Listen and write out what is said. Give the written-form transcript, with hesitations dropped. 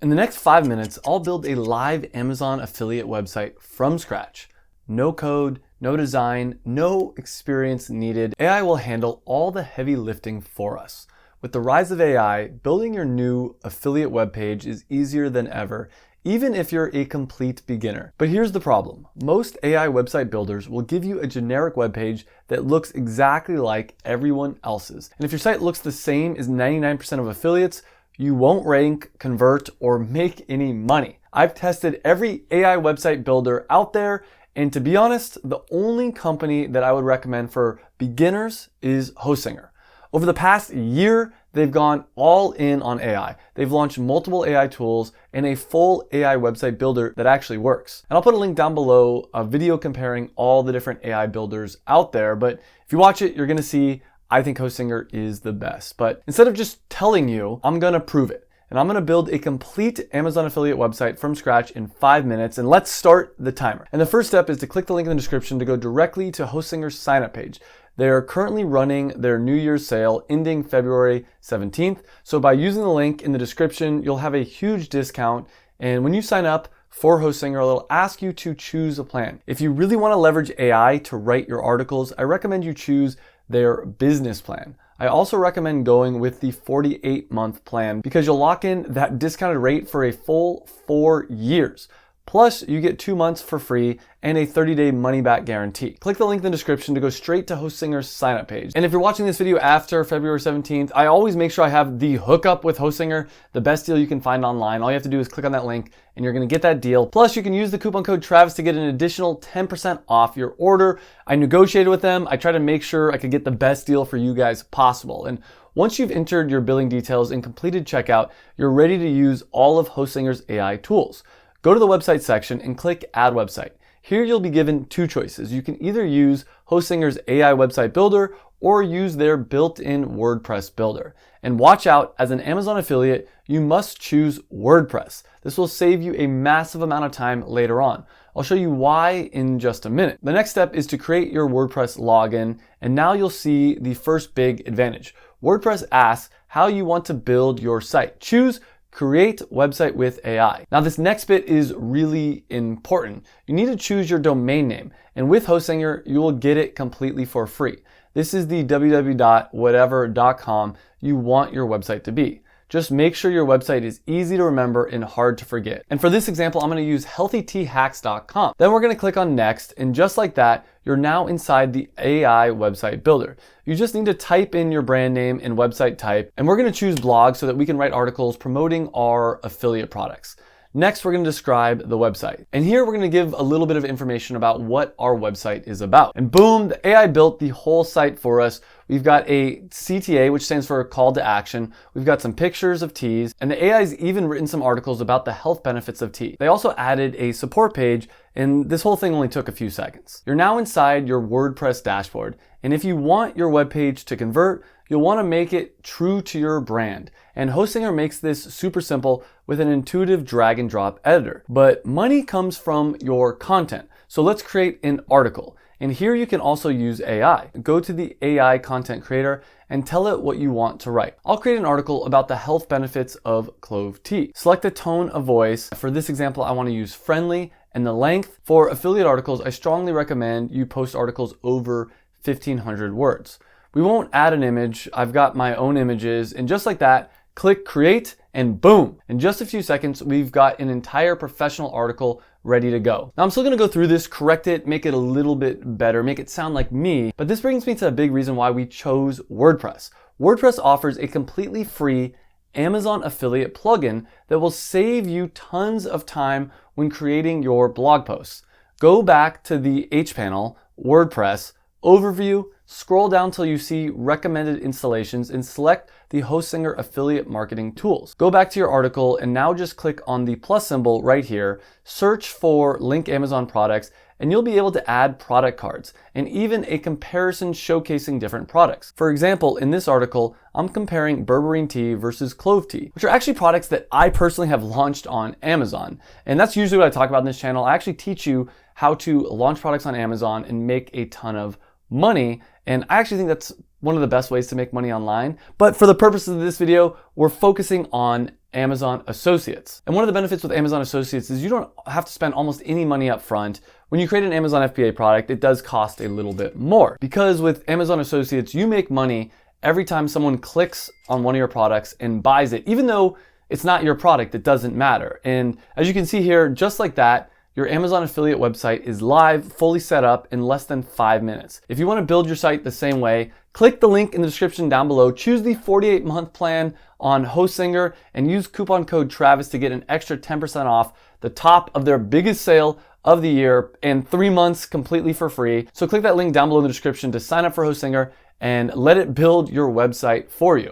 In the next 5 minutes, I'll build a live Amazon affiliate website from scratch. No code, no design, no experience needed. AI will handle all the heavy lifting for us. With the rise of AI, building your new affiliate webpage is easier than ever, even if you're a complete beginner. But here's the problem. Most AI website builders will give you a generic webpage that looks exactly like everyone else's. And if your site looks the same as 99% of affiliates, you won't rank, convert, or make any money. I've tested every AI website builder out there, and to be honest, the only company that I would recommend for beginners is Hostinger. Over the past year, they've gone all in on AI. They've launched multiple AI tools and a full AI website builder that actually works. And I'll put a link down below, a video comparing all the different AI builders out there. But if you watch it, you're gonna see I think Hostinger is the best. But instead of just telling you, I'm gonna prove it. And I'm gonna build a complete Amazon affiliate website from scratch in 5 minutes. And let's start the timer. And the first step is to click the link in the description to go directly to Hostinger's sign up page. They're currently running their New Year's sale ending February 17th. So by using the link in the description, you'll have a huge discount. And when you sign up for Hostinger, it'll ask you to choose a plan. If you really wanna leverage AI to write your articles, I recommend you choose their business plan. I also recommend going with the 48-month plan because you'll lock in that discounted rate for a full 4 years. Plus, you get 2 months for free and a 30-day money-back guarantee. Click the link in the description to go straight to Hostinger's sign-up page. And if you're watching this video after February 17th, I always make sure I have the hookup with Hostinger, the best deal you can find online. All you have to do is click on that link and you're gonna get that deal. Plus, you can use the coupon code Travis to get an additional 10% off your order. I negotiated with them. I try to make sure I could get the best deal for you guys possible. And once you've entered your billing details and completed checkout, you're ready to use all of Hostinger's AI tools. Go to the website section and click Add Website. Here you'll be given 2 choices. You can either use Hostinger's AI website builder or use their built-in WordPress builder. And watch out, as an Amazon affiliate, you must choose WordPress. This will save you a massive amount of time later on. I'll show you why in just a minute. The next step is to create your WordPress login, and now you'll see the first big advantage. WordPress asks how you want to build your site. Choose Create Website with AI. Now this next bit is really important. You need to choose your domain name, and with Hostinger, you will get it completely for free. This is the www.whatever.com you want your website to be. Just make sure your website is easy to remember and hard to forget. And for this example, I'm gonna use healthyteahacks.com. Then we're gonna click on next, and just like that, you're now inside the AI website builder. You just need to type in your brand name and website type, and we're gonna choose blog so that we can write articles promoting our affiliate products. Next, we're gonna describe the website. And here we're gonna give a little bit of information about what our website is about. And boom, the AI built the whole site for us. We've got a CTA, which stands for call to action. We've got some pictures of teas, and the AI's even written some articles about the health benefits of tea. They also added a support page, and this whole thing only took a few seconds. You're now inside your WordPress dashboard, and if you want your webpage to convert, you'll want to make it true to your brand. And Hostinger makes this super simple with an intuitive drag and drop editor. But money comes from your content. So let's create an article. And here you can also use AI. Go to the AI content creator and tell it what you want to write. I'll create an article about the health benefits of clove tea. Select a tone of voice. For this example, I want to use friendly, and the length. For affiliate articles, I strongly recommend you post articles over 1,500 words. We won't add an image. I've got my own images, and just like that, click create, and boom. In just a few seconds, we've got an entire professional article ready to go. Now I'm still gonna go through this, correct it, make it a little bit better, make it sound like me, but this brings me to a big reason why we chose WordPress. WordPress offers a completely free Amazon affiliate plugin that will save you tons of time when creating your blog posts. Go back to the H panel, WordPress, Overview, scroll down till you see recommended installations and select the Hostinger affiliate marketing tools. Go back to your article and now just click on the plus symbol right here, search for link Amazon products, and you'll be able to add product cards and even a comparison showcasing different products. For example, in this article, I'm comparing berberine tea versus clove tea, which are actually products that I personally have launched on Amazon. And that's usually what I talk about in this channel. I actually teach you how to launch products on Amazon and make a ton of money. And I actually think that's one of the best ways to make money online. But for the purposes of this video, we're focusing on Amazon Associates. And one of the benefits with Amazon Associates is you don't have to spend almost any money up front. When you create an Amazon FBA product, it does cost a little bit more, because with Amazon Associates, you make money every time someone clicks on one of your products and buys it. Even though it's not your product, it doesn't matter. And as you can see here, just like that, your Amazon affiliate website is live, fully set up in less than 5 minutes. If you want to build your site the same way, click the link in the description down below, choose the 48-month plan on Hostinger, and use coupon code Travis to get an extra 10% off the top of their biggest sale of the year and 3 months completely for free. So click that link down below in the description to sign up for Hostinger and let it build your website for you.